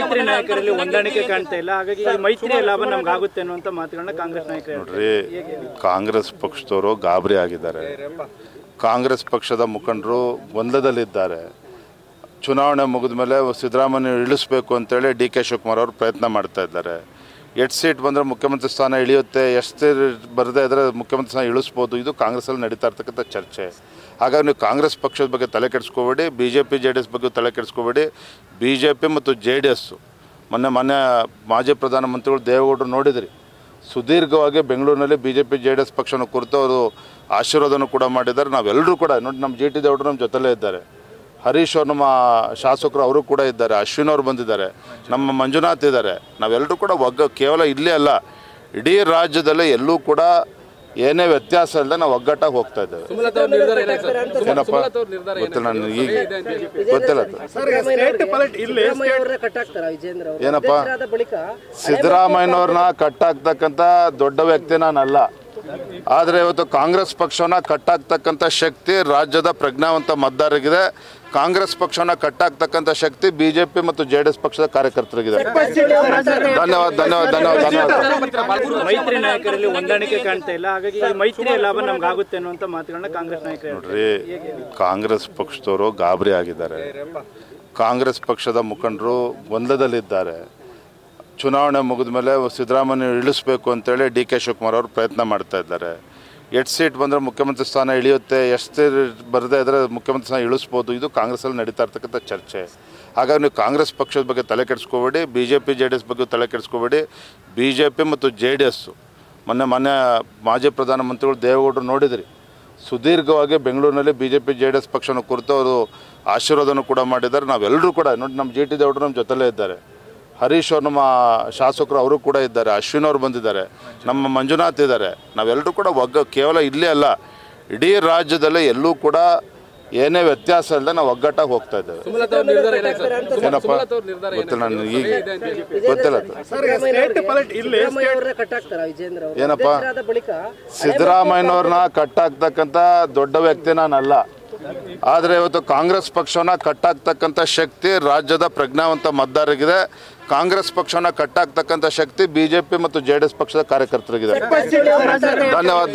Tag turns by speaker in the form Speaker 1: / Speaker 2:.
Speaker 1: ಮೈತ್ರಿ ನಾಯಕರಲ್ಲಿ ಹೊಂದಾಣಿಕೆ ಕಾಣ್ತಾ ಇಲ್ಲ, ಹಾಗಾಗಿ ಮೈತ್ರಿಯ ಲಾಭ ನಮ್ಗೆ ಆಗುತ್ತೆ ಅನ್ನುವಂತ ಮಾತುಗಳನ್ನ ಕಾಂಗ್ರೆಸ್ ನಾಯಕರು
Speaker 2: ನೋಡ್ರಿ. ಕಾಂಗ್ರೆಸ್ ಪಕ್ಷದವರು ಗಾಬರಿ ಆಗಿದ್ದಾರೆ. ಕಾಂಗ್ರೆಸ್ ಪಕ್ಷದ ಮುಖಂಡರು ಗೊಂದಲದಲ್ಲಿದ್ದಾರೆ. ಚುನಾವಣೆ ಮುಗಿದ ಮೇಲೆ ಸಿದ್ದರಾಮಯ್ಯ ಇಳಿಸಬೇಕು ಅಂತೇಳಿ ಡಿ ಕೆ ಶಿವಕುಮಾರ್ ಅವರು ಪ್ರಯತ್ನ ಮಾಡ್ತಾ ಇದ್ದಾರೆ. 8 ಸೀಟ್ ಬಂದರೆ ಮುಖ್ಯಮಂತ್ರಿ ಸ್ಥಾನ ಇಳಿಯುತ್ತೆ, ಎಷ್ಟು ಬರದೇ ಇದ್ದರೆ ಮುಖ್ಯಮಂತ್ರಿ ಸ್ಥಾನ ಇಳಿಸ್ಬೋದು. ಇದು ಕಾಂಗ್ರೆಸ್ಸಲ್ಲಿ ನಡೀತಾ ಇರ್ತಕ್ಕಂಥ ಚರ್ಚೆ. ಹಾಗಾಗಿ ನೀವು ಕಾಂಗ್ರೆಸ್ ಪಕ್ಷದ ಬಗ್ಗೆ ತಲೆ ಕೆಡಿಸ್ಕೋಬೇಡಿ, BJP JDS ಬಗ್ಗೆ ತಲೆ ಕೆಡಿಸ್ಕೋಬೇಡಿ. BJP ಮತ್ತು JDS ಮೊನ್ನೆ ಮಾಜಿ ಪ್ರಧಾನಮಂತ್ರಿಗಳು ದೇವೇಗೌಡರು ನೋಡಿದ್ರಿ, ಸುದೀರ್ಘವಾಗಿ ಬೆಂಗಳೂರಿನಲ್ಲಿ BJP JDS ಪಕ್ಷನ ಕುರಿತು ಅವರು ಆಶೀರ್ವಾದನೂ ಕೂಡ ಮಾಡಿದ್ದಾರೆ. ನಾವೆಲ್ಲರೂ ಕೂಡ ನೋಡಿ, ನಮ್ಮ GT ದೇವೇಗೌಡರು ನಮ್ಮ ಜೊತೆಲೇ ಇದ್ದಾರೆ, ಹರೀಶ್ ಅವರು ನಮ್ಮ ಶಾಸಕರು ಅವರು ಕೂಡ ಇದ್ದಾರೆ, ಅಶ್ವಿನ್ ಅವರು ಬಂದಿದ್ದಾರೆ, ನಮ್ಮ ಮಂಜುನಾಥ್ ಇದ್ದಾರೆ. ನಾವೆಲ್ಲರೂ ಕೂಡ ಕೇವಲ ಇಲ್ಲೇ ಅಲ್ಲ, ಇಡೀ ರಾಜ್ಯದಲ್ಲೇ ಎಲ್ಲೂ ಕೂಡ ಏನೇ ವ್ಯತ್ಯಾಸ ಇಲ್ಲದೆ ನಾವು ಒಗ್ಗಟ್ಟಾಗಿ ಹೋಗ್ತಾ ಇದ್ದೇವೆ. ಏನಪ್ಪ ಗೊತ್ತಿಲ್ಲ, ನನಗೆ ಈಗ ಗೊತ್ತಿಲ್ಲ. ಏನಪ್ಪ, ಸಿದ್ದರಾಮಯ್ಯನವ್ರನ್ನ ಕಟ್ಟಾಕ್ತಕ್ಕಂಥ ದೊಡ್ಡ ವ್ಯಕ್ತಿ ನಾನಲ್ಲ, ಆದರೆ ಇವತ್ತು ಕಾಂಗ್ರೆಸ್ ಪಕ್ಷವನ್ನ ಕಟ್ಟಾಕ್ತಕ್ಕಂಥ ಶಕ್ತಿ ರಾಜ್ಯದ ಪ್ರಜ್ಞಾವಂತ ಮತದಾರರಿಗಿದೆ. ಕಾಂಗ್ರೆಸ್ ಪಕ್ಷವನ್ನ ಕಟ್ಟಾಕ್ತಕ್ಕಂಥ ಶಕ್ತಿ BJP ಮತ್ತು JDS ಪಕ್ಷದ ಕಾರ್ಯಕರ್ತರಿಗಿದೆ. ಧನ್ಯವಾದ.
Speaker 1: ಮೈತ್ರಿ ನಾಯಕರಲ್ಲಿ ಹೊಂದಾಣಿಕೆ ಕಾಣ್ತಾ ಇಲ್ಲ, ಹಾಗಾಗಿ ಮೈತ್ರಿಯ ಲಾಭ ನಮ್ಗೆ ಆಗುತ್ತೆ ಅನ್ನುವಂತ ಮಾತುಗಳನ್ನ ಕಾಂಗ್ರೆಸ್ ನಾಯಕರು
Speaker 2: ನೋಡ್ರಿ. ಕಾಂಗ್ರೆಸ್ ಪಕ್ಷದವರು ಗಾಬರಿ ಆಗಿದ್ದಾರೆ. ಕಾಂಗ್ರೆಸ್ ಪಕ್ಷದ ಮುಖಂಡರು ಗೊಂದಲದಲ್ಲಿದ್ದಾರೆ. ಚುನಾವಣೆ ಮುಗಿದ ಮೇಲೆ ಸಿದ್ದರಾಮಯ್ಯ ಇಳಿಸಬೇಕು ಅಂತೇಳಿ ಡಿ ಕೆ ಶಿವಕುಮಾರ್ ಅವರು ಪ್ರಯತ್ನ ಮಾಡ್ತಾ ಇದ್ದಾರೆ. 8 ಸೀಟ್ ಬಂದರೆ ಮುಖ್ಯಮಂತ್ರಿ ಸ್ಥಾನ ಇಳಿಯುತ್ತೆ, ಎಷ್ಟು ಬರದೇ ಇದ್ದರೆ ಮುಖ್ಯಮಂತ್ರಿ ಸ್ಥಾನ ಇಳಿಸ್ಬೋದು. ಇದು ಕಾಂಗ್ರೆಸ್ಸಲ್ಲಿ ನಡೀತಾ ಇರ್ತಕ್ಕಂಥ ಚರ್ಚೆ. ಹಾಗಾಗಿ ನೀವು ಕಾಂಗ್ರೆಸ್ ಪಕ್ಷದ ಬಗ್ಗೆ ತಲೆ ಕೆಡಿಸ್ಕೋಬೇಡಿ, BJP JDS ಬಗ್ಗೆ ತಲೆ ಕೆಡಿಸ್ಕೋಬೇಡಿ. BJP ಮತ್ತು JDS ಮೊನ್ನೆ ಮಾಜಿ ಪ್ರಧಾನಮಂತ್ರಿಗಳು ದೇವೇಗೌಡರು ನೋಡಿದ್ರಿ, ಸುದೀರ್ಘವಾಗಿ ಬೆಂಗಳೂರಿನಲ್ಲಿ BJP JDS ಪಕ್ಷನ ಕುರಿತು ಅವರು ಆಶೀರ್ವಾದನೂ ಕೂಡ ಮಾಡಿದ್ದಾರೆ. ನಾವೆಲ್ಲರೂ ಕೂಡ ನೋಡಿ, ನಮ್ಮ GT ದೇವೇಗೌಡರು ನಮ್ಮ ಜೊತೆಲೇ ಇದ್ದಾರೆ, ಹರೀಶ್ ಅವರು ನಮ್ಮ ಶಾಸಕರು ಅವರು ಕೂಡ ಇದ್ದಾರೆ, ಅಶ್ವಿನ್ ಅವರು ಬಂದಿದ್ದಾರೆ, ನಮ್ಮ ಮಂಜುನಾಥ್ ಇದ್ದಾರೆ. ನಾವೆಲ್ಲರೂ ಕೂಡ ಕೇವಲ ಇಲ್ಲೇ ಅಲ್ಲ, ಇಡೀ ರಾಜ್ಯದಲ್ಲೇ ಎಲ್ಲೂ ಕೂಡ ಏನೇ ವ್ಯತ್ಯಾಸ ಇಲ್ಲದೆ ನಾವು ಒಗ್ಗಟ್ಟಾಗಿ ಹೋಗ್ತಾ ಇದ್ದೇವೆ. ಏನಪ್ಪ ಗೊತ್ತಿಲ್ಲ, ನನಗೆ ಈಗ ಗೊತ್ತಿಲ್ಲ. ಏನಪ್ಪ, ಸಿದ್ದರಾಮಯ್ಯನವ್ರನ್ನ ಕಟ್ಟಾಕ್ತಕ್ಕಂಥ ದೊಡ್ಡ ವ್ಯಕ್ತಿ ನಾನಲ್ಲ, ಆದರೆ ಇವತ್ತು ಕಾಂಗ್ರೆಸ್ ಪಕ್ಷವನ್ನ ಕಟ್ಟಾಕ್ತಕ್ಕಂಥ ಶಕ್ತಿ ರಾಜ್ಯದ ಪ್ರಜ್ಞಾವಂತ ಮತದಾರರಿಗಿದೆ. ಕಾಂಗ್ರೆಸ್ ಪಕ್ಷವನ್ನ ಕಟ್ಟಾಕ್ತಕ್ಕಂಥ ಶಕ್ತಿ BJP ಮತ್ತು JDS ಪಕ್ಷದ ಕಾರ್ಯಕರ್ತರಿಗಿದೆ. ಧನ್ಯವಾದ.